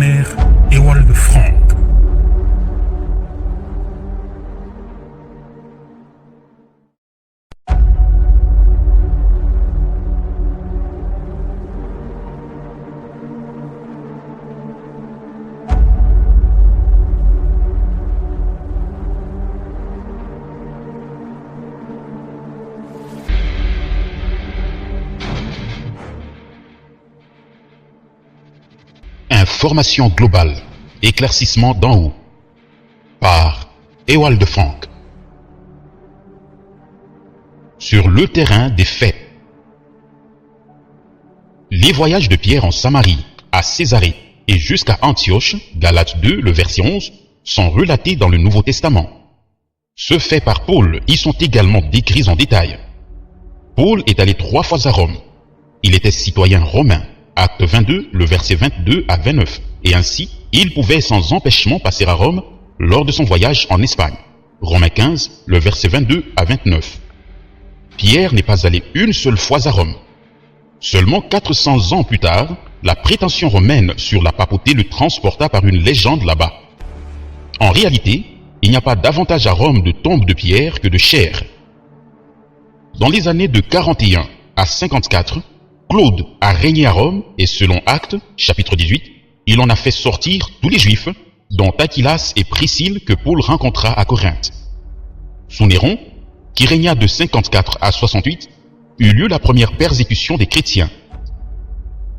missionnaire Ewald Frank. Information globale, éclaircissement d'en haut, par Ewald Frank. Sur le terrain des faits. Les voyages de Pierre en Samarie, à Césarée et jusqu'à Antioche, Galates 2, le verset 11, sont relatés dans le Nouveau Testament. Ceux faits par Paul y sont également décrits en détail. Paul est allé 3 fois à Rome. Il était citoyen romain. Acte 22, le verset 22 à 29. Et ainsi, il pouvait sans empêchement passer à Rome lors de son voyage en Espagne. Romains 15, le verset 22 à 29. Pierre n'est pas allé une seule fois à Rome. Seulement 400 ans plus tard, la prétention romaine sur la papauté le transporta par une légende là-bas. En réalité, il n'y a pas davantage à Rome de tombe de pierre que de chair. Dans les années de 41 à 54, Claude a régné à Rome et selon Actes, chapitre 18, il en a fait sortir tous les Juifs, dont Aquilas et Priscille que Paul rencontra à Corinthe. Sous Néron, qui régna de 54 à 68, eut lieu la première persécution des chrétiens.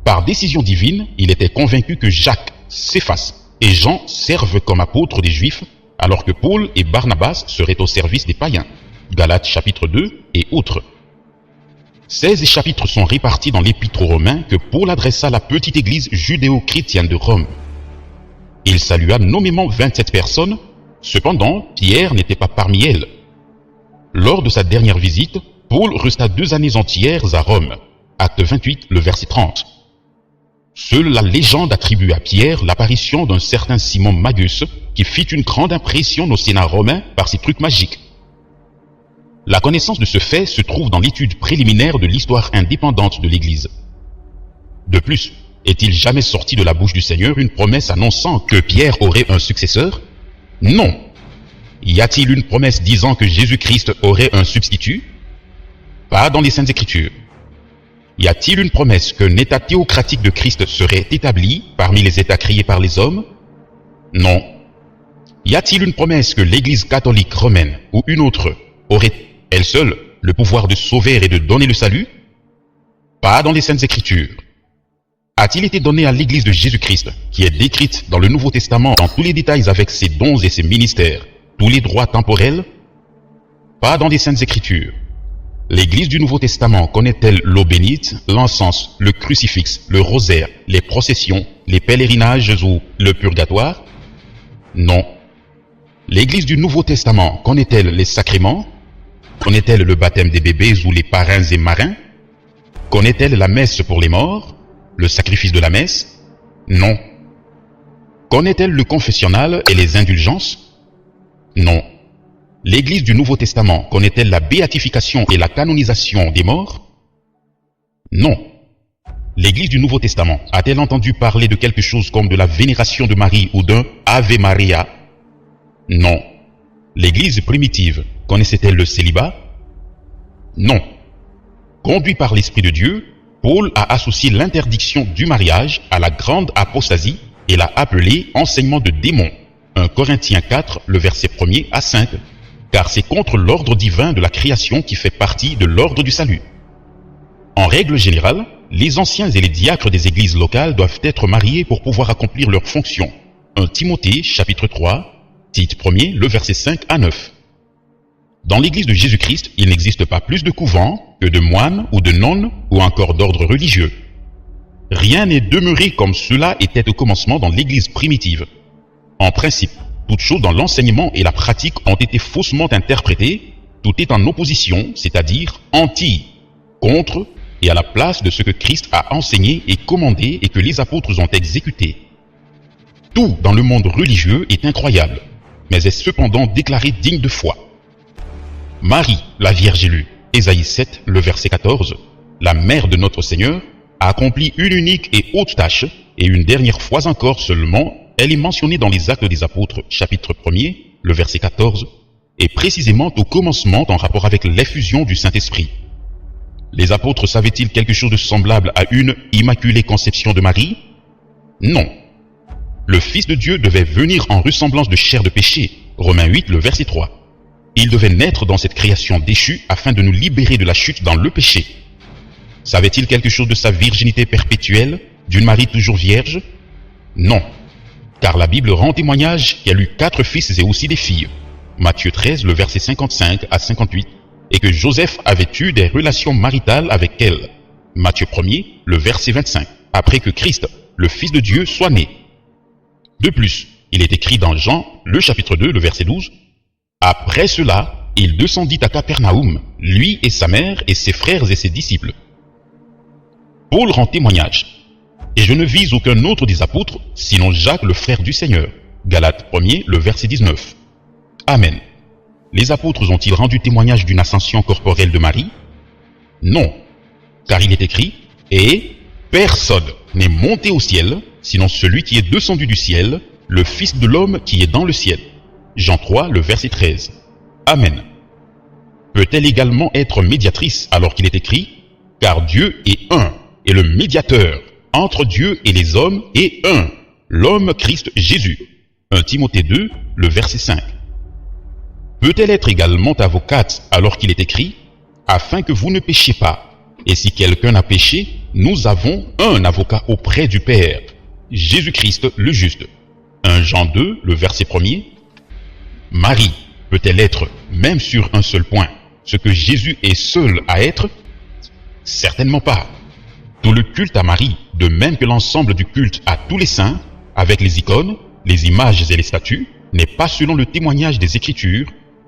Par décision divine, il était convaincu que Jacques, Céphas et Jean servent comme apôtres des Juifs, alors que Paul et Barnabas seraient au service des païens. Galates chapitre 2 et autres. 16 chapitres sont répartis dans l'épître aux Romains que Paul adressa à la petite église judéo-chrétienne de Rome. Il salua nommément 27 personnes, cependant Pierre n'était pas parmi elles. Lors de sa dernière visite, Paul resta 2 années entières à Rome. Acte 28, le verset 30. Seule la légende attribue à Pierre l'apparition d'un certain Simon Magus qui fit une grande impression au Sénat romain par ses trucs magiques. La connaissance de ce fait se trouve dans l'étude préliminaire de l'histoire indépendante de l'Église. De plus, est-il jamais sorti de la bouche du Seigneur une promesse annonçant que Pierre aurait un successeur? Non. Y a-t-il une promesse disant que Jésus-Christ aurait un substitut? Pas dans les Saintes Écritures. Y a-t-il une promesse qu'un État théocratique de Christ serait établi parmi les États créés par les hommes? Non. Y a-t-il une promesse que l'Église catholique romaine ou une autre aurait elle seule le pouvoir de sauver et de donner le salut? Pas dans les Saintes Écritures. A-t-il été donné à l'Église de Jésus-Christ, qui est décrite dans le Nouveau Testament dans tous les détails avec ses dons et ses ministères, tous les droits temporels? Pas dans les Saintes Écritures. L'Église du Nouveau Testament connaît-elle l'eau bénite, l'encens, le crucifix, le rosaire, les processions, les pèlerinages ou le purgatoire? Non. L'Église du Nouveau Testament connaît-elle les sacrements? Connaît-elle le baptême des bébés ou les parrains et marins? Connaît-elle la messe pour les morts? Le sacrifice de la messe? Non. Connaît-elle le confessionnal et les indulgences? Non. L'Église du Nouveau Testament connaît-elle la béatification et la canonisation des morts? Non. L'Église du Nouveau Testament a-t-elle entendu parler de quelque chose comme de la vénération de Marie ou d'un Ave Maria? Non. L'Église primitive connaissait-elle le célibat? Non. Conduit par l'Esprit de Dieu, Paul a associé l'interdiction du mariage à la grande apostasie et l'a appelé enseignement de démons. 1 Corinthiens 4, le verset 1er à 5, car c'est contre l'ordre divin de la création qui fait partie de l'ordre du salut. En règle générale, les anciens et les diacres des églises locales doivent être mariés pour pouvoir accomplir leurs fonctions. 1 Timothée chapitre 3, Tite 1er, le verset 5 à 9. Dans l'Église de Jésus-Christ, il n'existe pas plus de couvents que de moines ou de nonnes ou encore d'ordre religieux. Rien n'est demeuré comme cela était au commencement dans l'Église primitive. En principe, toutes choses dans l'enseignement et la pratique ont été faussement interprétées, tout est en opposition, c'est-à-dire anti, contre et à la place de ce que Christ a enseigné et commandé et que les apôtres ont exécuté. Tout dans le monde religieux est incroyable, mais est cependant déclaré digne de foi. Marie, la Vierge élue, Ésaïe 7, le verset 14, la mère de notre Seigneur, a accompli une unique et haute tâche, et une dernière fois encore seulement, elle est mentionnée dans les Actes des Apôtres, chapitre 1er, le verset 14, et précisément au commencement en rapport avec l'effusion du Saint-Esprit. Les apôtres savaient-ils quelque chose de semblable à une immaculée conception de Marie? Non. Le Fils de Dieu devait venir en ressemblance de chair de péché, Romains 8, le verset 3. Il devait naître dans cette création déchue afin de nous libérer de la chute dans le péché. Savait-il quelque chose de sa virginité perpétuelle, d'une Marie toujours vierge? Non. Car la Bible rend témoignage qu'elle eut 4 fils et aussi des filles. Matthieu 13, le verset 55 à 58, et que Joseph avait eu des relations maritales avec elle. Matthieu 1er, le verset 25, après que Christ, le Fils de Dieu, soit né. De plus, il est écrit dans Jean, le chapitre 2, le verset 12, « Après cela, il descendit à Capernaum, lui et sa mère et ses frères et ses disciples. » Paul rend témoignage. Et je ne vise aucun autre des apôtres, sinon Jacques, le frère du Seigneur. Galates 1er, le verset 19. Amen. Les apôtres ont-ils rendu témoignage d'une ascension corporelle de Marie? Non, car il est écrit, « Et personne n'est monté au ciel, sinon celui qui est descendu du ciel, le Fils de l'homme qui est dans le ciel. » Jean 3, le verset 13. Amen. Peut-elle également être médiatrice alors qu'il est écrit, « Car Dieu est un, et le médiateur entre Dieu et les hommes est un, l'homme Christ Jésus. » 1 Timothée 2, le verset 5. Peut-elle être également avocate alors qu'il est écrit « Afin que vous ne péchiez pas, et si quelqu'un a péché, nous avons un avocat auprès du Père, Jésus-Christ le juste. » 1 Jean 2, le verset 1er. Marie peut-elle être, même sur un seul point, ce que Jésus est seul à être? Certainement pas. Tout le culte à Marie, de même que l'ensemble du culte à tous les saints, avec les icônes, les images et les statues, n'est pas selon le témoignage des Écritures,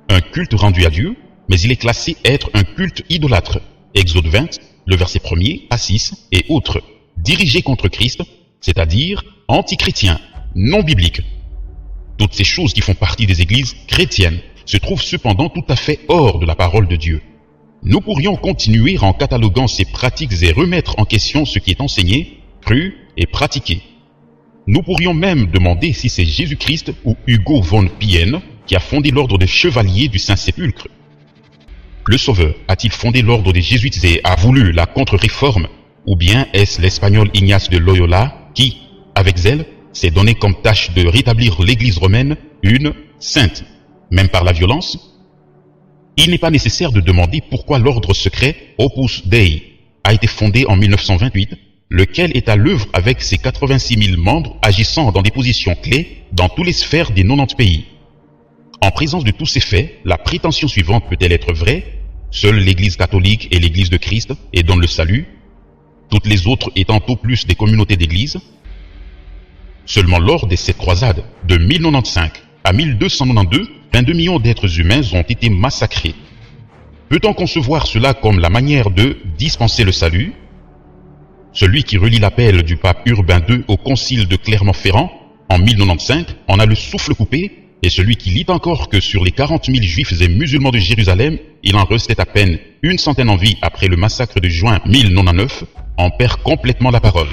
un culte rendu à Dieu, mais il est classé être un culte idolâtre. Exode 20, le verset 1er à 6 et autres, dirigé contre Christ, c'est-à-dire antichrétien, non biblique. Toutes ces choses qui font partie des églises chrétiennes se trouvent cependant tout à fait hors de la parole de Dieu. Nous pourrions continuer en cataloguant ces pratiques et remettre en question ce qui est enseigné, cru et pratiqué. Nous pourrions même demander si c'est Jésus-Christ ou Hugo von Pienne qui a fondé l'ordre des chevaliers du Saint-Sépulcre. Le Sauveur a-t-il fondé l'ordre des Jésuites et a voulu la contre-réforme, ou bien est-ce l'Espagnol Ignace de Loyola qui, avec zèle, s'est donné comme tâche de rétablir l'Église romaine une sainte, même par la violence? Il n'est pas nécessaire de demander pourquoi l'ordre secret Opus Dei a été fondé en 1928, lequel est à l'œuvre avec ses 86 000 membres agissant dans des positions clés dans toutes les sphères des 90 pays. En présence de tous ces faits, la prétention suivante peut-elle être vraie? Seule l'Église catholique et l'Église de Christ et donne le salut, toutes les autres étant au plus des communautés d'églises. Seulement lors des 7 croisades, de 1095 à 1292, 22 millions d'êtres humains ont été massacrés. Peut-on concevoir cela comme la manière de dispenser le salut? Celui qui relit l'appel du pape Urbain II au concile de Clermont-Ferrand en 1095 en a le souffle coupé, et celui qui lit encore que sur les 40 000 juifs et musulmans de Jérusalem, il en restait à peine une centaine en vie après le massacre de juin 1099, en perd complètement la parole.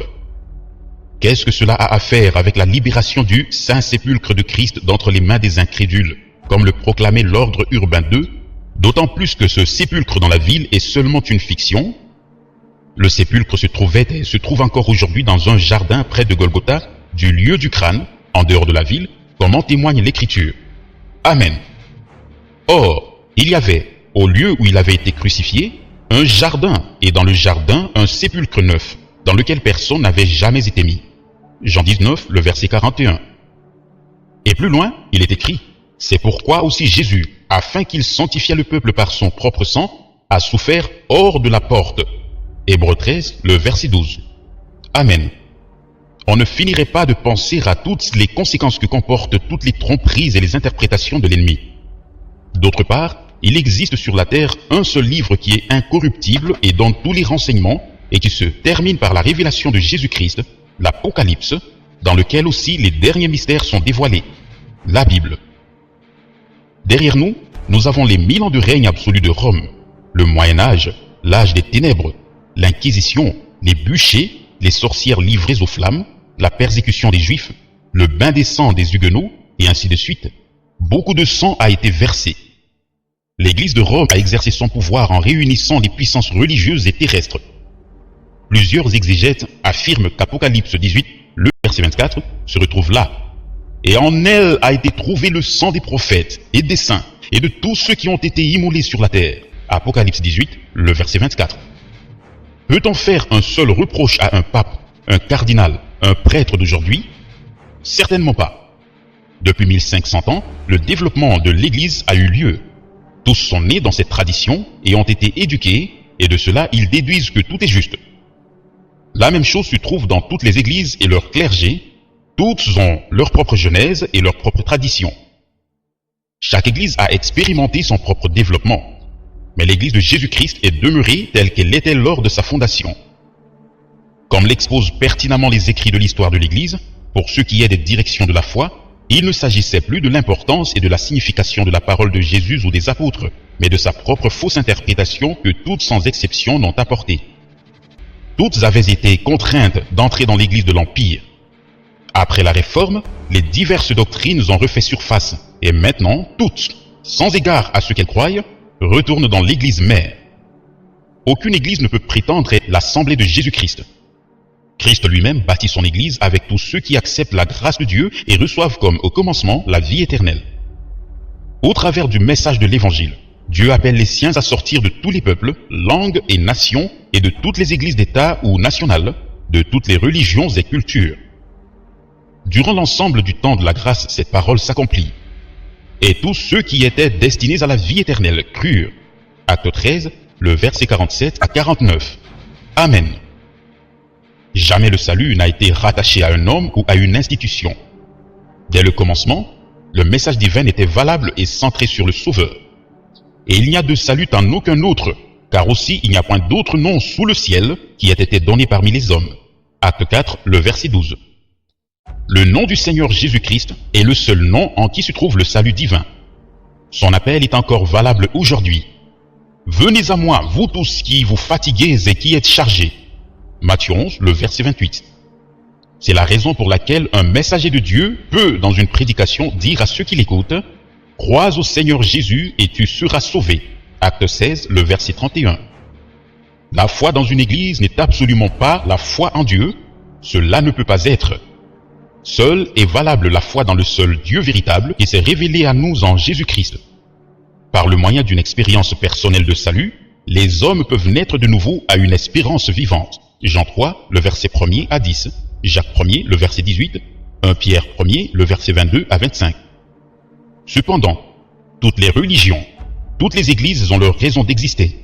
Qu'est-ce que cela a à faire avec la libération du Saint-Sépulcre de Christ d'entre les mains des incrédules, comme le proclamait l'ordre Urbain II, d'autant plus que ce sépulcre dans la ville est seulement une fiction? Le sépulcre se trouvait et se trouve encore aujourd'hui dans un jardin près de Golgotha, du lieu du crâne, en dehors de la ville, comme en témoigne l'Écriture. Amen. Or, il y avait, au lieu où il avait été crucifié, un jardin, et dans le jardin, un sépulcre neuf, dans lequel personne n'avait jamais été mis. Jean 19, le verset 41. Et plus loin, il est écrit, « C'est pourquoi aussi Jésus, afin qu'il sanctifiât le peuple par son propre sang, a souffert hors de la porte. » Hébreux 13, le verset 12. Amen. On ne finirait pas de penser à toutes les conséquences que comportent toutes les tromperies et les interprétations de l'ennemi. D'autre part, il existe sur la terre un seul livre qui est incorruptible et donne tous les renseignements et qui se termine par la révélation de Jésus-Christ, l'Apocalypse, dans lequel aussi les derniers mystères sont dévoilés, la Bible. Derrière nous, nous avons les 1000 ans de règne absolu de Rome, le Moyen-Âge, l'âge des ténèbres, l'Inquisition, les bûchers, les sorcières livrées aux flammes, la persécution des Juifs, le bain des sangs des Huguenots, et ainsi de suite, beaucoup de sang a été versé. L'Église de Rome a exercé son pouvoir en réunissant les puissances religieuses et terrestres. Plusieurs exégètes affirment qu'Apocalypse 18, le verset 24, se retrouve là. Et en elle a été trouvé le sang des prophètes et des saints et de tous ceux qui ont été immolés sur la terre. Apocalypse 18, le verset 24. Peut-on faire un seul reproche à un pape, un cardinal, un prêtre d'aujourd'hui? Certainement pas. Depuis 1500 ans, le développement de l'Église a eu lieu. Tous sont nés dans cette tradition et ont été éduqués, et de cela ils déduisent que tout est juste. La même chose se trouve dans toutes les églises et leurs clergés. Toutes ont leur propre genèse et leur propre tradition. Chaque église a expérimenté son propre développement, mais l'église de Jésus-Christ est demeurée telle qu'elle était lors de sa fondation. Comme l'exposent pertinemment les écrits de l'histoire de l'église, pour ce qui est des directions de la foi, il ne s'agissait plus de l'importance et de la signification de la parole de Jésus ou des apôtres, mais de sa propre fausse interprétation que toutes sans exception n'ont apportée. Toutes avaient été contraintes d'entrer dans l'église de l'Empire. Après la Réforme, les diverses doctrines ont refait surface, et maintenant, toutes, sans égard à ce qu'elles croient, retournent dans l'église mère. Aucune église ne peut prétendre être l'assemblée de Jésus-Christ. Christ lui-même bâtit son église avec tous ceux qui acceptent la grâce de Dieu et reçoivent comme au commencement la vie éternelle. Au travers du message de l'évangile, Dieu appelle les siens à sortir de tous les peuples, langues et nations et de toutes les églises d'État ou nationales, de toutes les religions et cultures. Durant l'ensemble du temps de la grâce, cette parole s'accomplit. Et tous ceux qui étaient destinés à la vie éternelle crurent. Acte 13, le verset 47 à 49. Amen. Jamais le salut n'a été rattaché à un homme ou à une institution. Dès le commencement, le message divin était valable et centré sur le Sauveur. Et il n'y a de salut en aucun autre, car aussi il n'y a point d'autre nom sous le ciel qui ait été donné parmi les hommes. Acte 4, le verset 12. Le nom du Seigneur Jésus-Christ est le seul nom en qui se trouve le salut divin. Son appel est encore valable aujourd'hui. Venez à moi, vous tous qui vous fatiguez et qui êtes chargés. Matthieu 11, le verset 28. C'est la raison pour laquelle un messager de Dieu peut, dans une prédication, dire à ceux qui l'écoutent, « Crois au Seigneur Jésus et tu seras sauvé ». Acte 16, le verset 31. La foi dans une église n'est absolument pas la foi en Dieu. Cela ne peut pas être. Seule est valable la foi dans le seul Dieu véritable qui s'est révélé à nous en Jésus-Christ. Par le moyen d'une expérience personnelle de salut, les hommes peuvent naître de nouveau à une espérance vivante. Jean 3, le verset 1er à 10, Jacques 1er, le verset 18, 1 Pierre 1er, le verset 22 à 25. Cependant, toutes les religions, toutes les églises ont leur raison d'exister.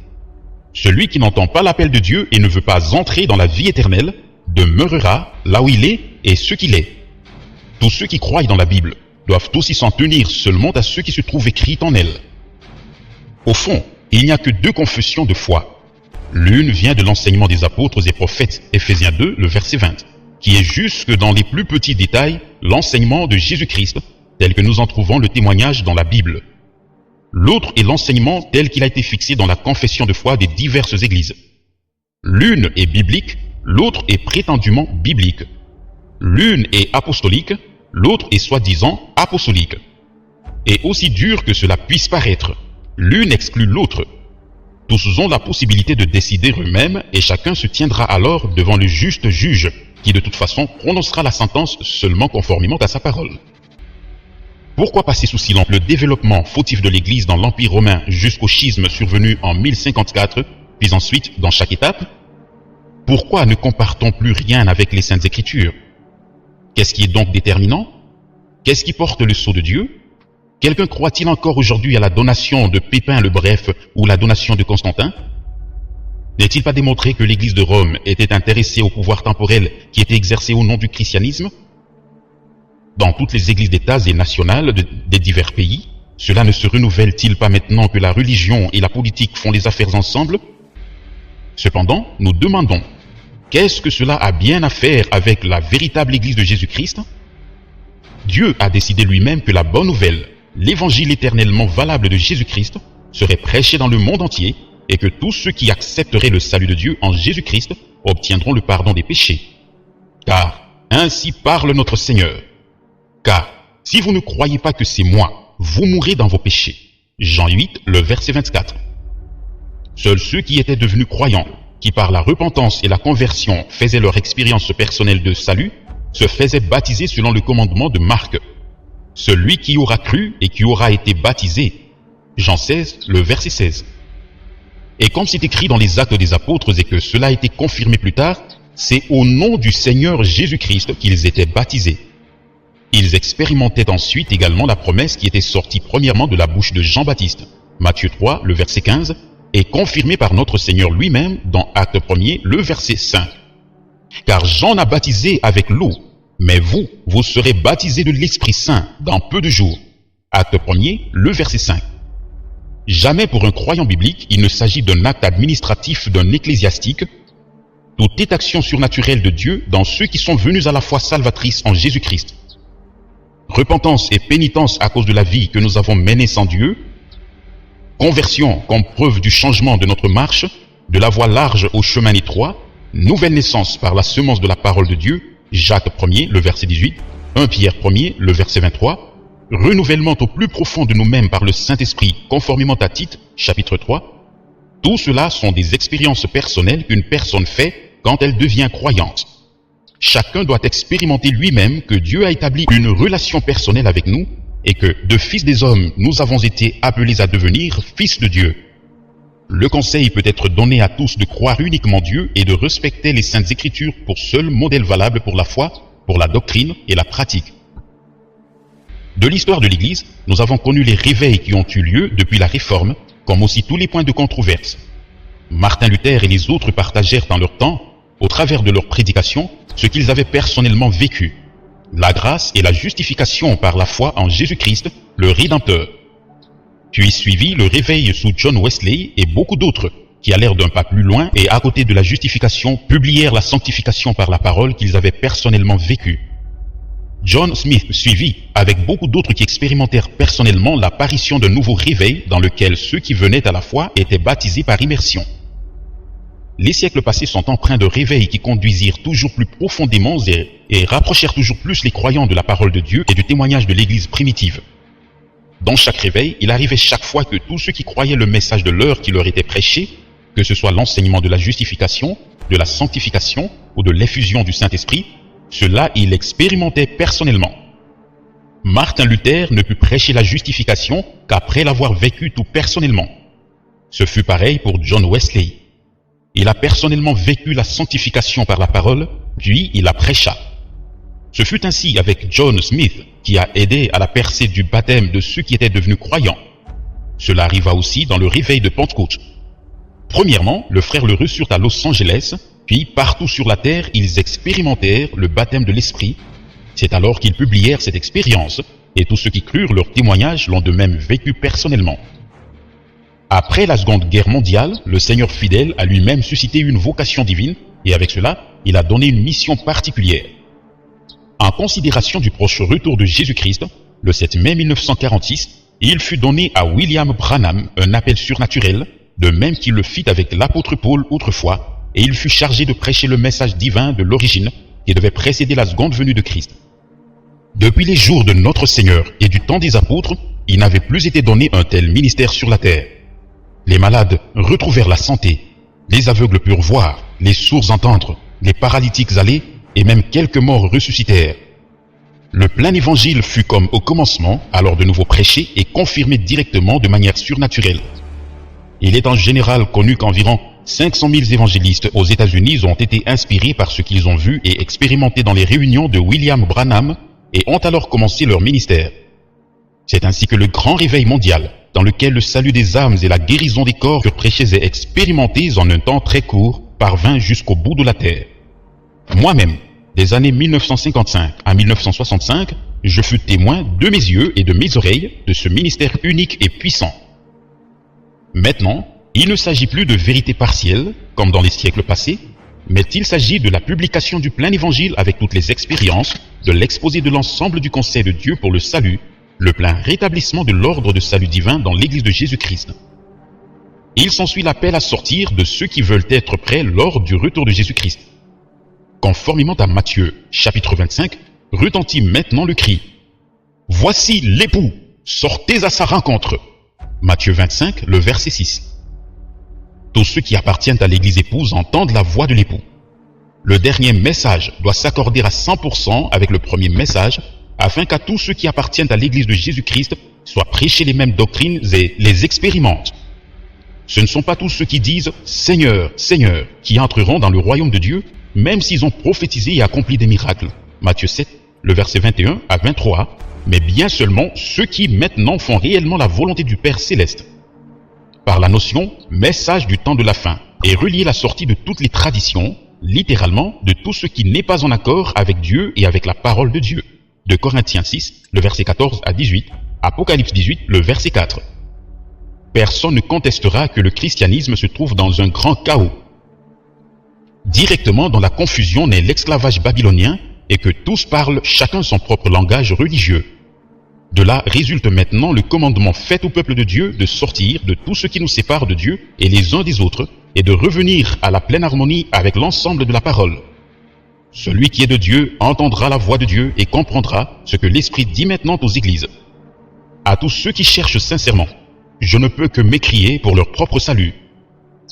Celui qui n'entend pas l'appel de Dieu et ne veut pas entrer dans la vie éternelle demeurera là où il est et ce qu'il est. Tous ceux qui croient dans la Bible doivent aussi s'en tenir seulement à ce qui se trouve écrit en elle. Au fond, il n'y a que deux confessions de foi. L'une vient de l'enseignement des apôtres et prophètes, Éphésiens 2, le verset 20, qui est jusque dans les plus petits détails l'enseignement de Jésus-Christ, tel que nous en trouvons le témoignage dans la Bible. L'autre est l'enseignement tel qu'il a été fixé dans la confession de foi des diverses églises. L'une est biblique, l'autre est prétendument biblique. L'une est apostolique, l'autre est soi-disant apostolique. Et aussi dur que cela puisse paraître, l'une exclut l'autre. Tous ont la possibilité de décider eux-mêmes et chacun se tiendra alors devant le juste juge, qui de toute façon prononcera la sentence seulement conformément à sa parole. Pourquoi passer sous silence le développement fautif de l'Église dans l'Empire romain jusqu'au schisme survenu en 1054, puis ensuite dans chaque étape? Pourquoi ne compare-t-on plus rien avec les Saintes Écritures? Qu'est-ce qui est donc déterminant? Qu'est-ce qui porte le sceau de Dieu? Quelqu'un croit-il encore aujourd'hui à la donation de Pépin le Bref ou la donation de Constantin? N'est-il pas démontré que l'Église de Rome était intéressée au pouvoir temporel qui était exercé au nom du christianisme? Dans toutes les églises d'États et nationales des divers pays, cela ne se renouvelle-t-il pas maintenant que la religion et la politique font les affaires ensemble? Cependant, nous demandons, qu'est-ce que cela a bien à faire avec la véritable Église de Jésus-Christ? Dieu a décidé lui-même que la bonne nouvelle, l'évangile éternellement valable de Jésus-Christ, serait prêché dans le monde entier et que tous ceux qui accepteraient le salut de Dieu en Jésus-Christ obtiendront le pardon des péchés. Car ainsi parle notre Seigneur. Car si vous ne croyez pas que c'est moi, vous mourrez dans vos péchés. Jean 8, le verset 24. Seuls ceux qui étaient devenus croyants, qui par la repentance et la conversion faisaient leur expérience personnelle de salut, se faisaient baptiser selon le commandement de Marc. Celui qui aura cru et qui aura été baptisé. Jean 16, le verset 16. Et comme c'est écrit dans les Actes des Apôtres et que cela a été confirmé plus tard, c'est au nom du Seigneur Jésus-Christ qu'ils étaient baptisés. Ils expérimentaient ensuite également la promesse qui était sortie premièrement de la bouche de Jean-Baptiste, Matthieu 3, le verset 15, et confirmée par notre Seigneur lui-même dans Acte 1er, le verset 5. Car Jean a baptisé avec l'eau, mais vous serez baptisés de l'Esprit Saint dans peu de jours. Acte 1er, le verset 5. Jamais pour un croyant biblique, il ne s'agit d'un acte administratif d'un ecclésiastique. Tout est action surnaturelle de Dieu dans ceux qui sont venus à la foi salvatrice en Jésus-Christ. Repentance et pénitence à cause de la vie que nous avons menée sans Dieu, conversion comme preuve du changement de notre marche, de la voie large au chemin étroit, nouvelle naissance par la semence de la parole de Dieu, Jacques 1er, le verset 18, 1 Pierre 1er, le verset 23, renouvellement au plus profond de nous-mêmes par le Saint-Esprit, conformément à Tite, chapitre 3, tout cela sont des expériences personnelles qu'une personne fait quand elle devient croyante. Chacun doit expérimenter lui-même que Dieu a établi une relation personnelle avec nous et que, de fils des hommes, nous avons été appelés à devenir fils de Dieu. Le conseil peut être donné à tous de croire uniquement Dieu et de respecter les Saintes Écritures pour seul modèle valable pour la foi, pour la doctrine et la pratique. De l'histoire de l'Église, nous avons connu les réveils qui ont eu lieu depuis la Réforme, comme aussi tous les points de controverse. Martin Luther et les autres partagèrent en leur temps, au travers de leurs prédications, ce qu'ils avaient personnellement vécu, la grâce et la justification par la foi en Jésus-Christ, le Rédempteur. Puis suivit le réveil sous John Wesley et beaucoup d'autres, qui allèrent d'un pas plus loin et à côté de la justification, publièrent la sanctification par la parole qu'ils avaient personnellement vécue. John Smith suivit, avec beaucoup d'autres qui expérimentèrent personnellement l'apparition d'un nouveau réveil dans lequel ceux qui venaient à la foi étaient baptisés par immersion. Les siècles passés sont empreints de réveils qui conduisirent toujours plus profondément et rapprochèrent toujours plus les croyants de la parole de Dieu et du témoignage de l'Église primitive. Dans chaque réveil, il arrivait chaque fois que tous ceux qui croyaient le message de l'heure qui leur était prêché, que ce soit l'enseignement de la justification, de la sanctification ou de l'effusion du Saint-Esprit, cela ils l'expérimentaient personnellement. Martin Luther ne put prêcher la justification qu'après l'avoir vécu tout personnellement. Ce fut pareil pour John Wesley. Il a personnellement vécu la sanctification par la parole, puis il la prêcha. Ce fut ainsi avec John Smith, qui a aidé à la percée du baptême de ceux qui étaient devenus croyants. Cela arriva aussi dans le réveil de Pentecôte. Premièrement, le frère le reçurent à Los Angeles, puis partout sur la terre, ils expérimentèrent le baptême de l'Esprit. C'est alors qu'ils publièrent cette expérience, et tous ceux qui crurent leur témoignage l'ont de même vécu personnellement. Après la Seconde Guerre mondiale, le Seigneur fidèle a lui-même suscité une vocation divine, et avec cela, il a donné une mission particulière. En considération du proche retour de Jésus-Christ, le 7 mai 1946, il fut donné à William Branham un appel surnaturel, de même qu'il le fit avec l'apôtre Paul autrefois, et il fut chargé de prêcher le message divin de l'origine qui devait précéder la seconde venue de Christ. Depuis les jours de notre Seigneur et du temps des apôtres, il n'avait plus été donné un tel ministère sur la terre. Les malades retrouvèrent la santé, les aveugles purent voir, les sourds entendre, les paralytiques aller, et même quelques morts ressuscitèrent. Le plein évangile fut comme au commencement, alors de nouveau prêché et confirmé directement de manière surnaturelle. Il est en général connu qu'environ 500 000 évangélistes aux États-Unis ont été inspirés par ce qu'ils ont vu et expérimenté dans les réunions de William Branham et ont alors commencé leur ministère. C'est ainsi que le grand réveil mondial, dans lequel le salut des âmes et la guérison des corps furent prêchés et expérimentés en un temps très court, parvint jusqu'au bout de la terre. Moi-même, des années 1955 à 1965, je fus témoin de mes yeux et de mes oreilles de ce ministère unique et puissant. Maintenant, il ne s'agit plus de vérité partielle, comme dans les siècles passés, mais il s'agit de la publication du plein évangile avec toutes les expériences, de l'exposé de l'ensemble du conseil de Dieu pour le salut, le plein rétablissement de l'ordre de salut divin dans l'Église de Jésus-Christ. Il s'ensuit l'appel à sortir de ceux qui veulent être prêts lors du retour de Jésus-Christ. conformément à Matthieu, chapitre 25, retentit maintenant le cri. « Voici l'époux, sortez à sa rencontre » Matthieu 25, le verset 6. Tous ceux qui appartiennent à l'église épouse entendent la voix de l'époux. Le dernier message doit s'accorder à 100% avec le premier message, afin qu'à tous ceux qui appartiennent à l'église de Jésus-Christ soient prêchées les mêmes doctrines et les expérimentent. Ce ne sont pas tous ceux qui disent « Seigneur, Seigneur » qui entreront dans le royaume de Dieu, même s'ils ont prophétisé et accompli des miracles. Matthieu 7, le verset 21 à 23, mais bien seulement ceux qui maintenant font réellement la volonté du Père Céleste. Par la notion « message du temps de la fin » est reliée la sortie de toutes les traditions, littéralement de tout ce qui n'est pas en accord avec Dieu et avec la parole de Dieu. De Corinthiens 6, le verset 14 à 18, Apocalypse 18, le verset 4. Personne ne contestera que le christianisme se trouve dans un grand chaos. Directement dans la confusion naît l'esclavage babylonien et que tous parlent chacun son propre langage religieux. De là résulte maintenant le commandement fait au peuple de Dieu de sortir de tout ce qui nous sépare de Dieu et les uns des autres et de revenir à la pleine harmonie avec l'ensemble de la parole. Celui qui est de Dieu entendra la voix de Dieu et comprendra ce que l'Esprit dit maintenant aux églises. À tous ceux qui cherchent sincèrement, je ne peux que m'écrier pour leur propre salut.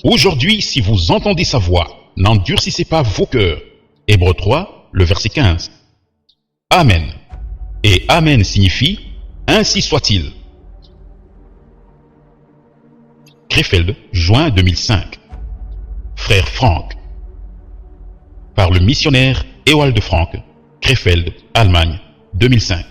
Aujourd'hui, si vous entendez sa voix, n'endurcissez pas vos cœurs. Hébreux 3, le verset 15. Amen. Et Amen signifie « Ainsi soit-il ». Krefeld, juin 2005. Frère Franck. Par le missionnaire Ewald Frank, Krefeld, Allemagne, 2005.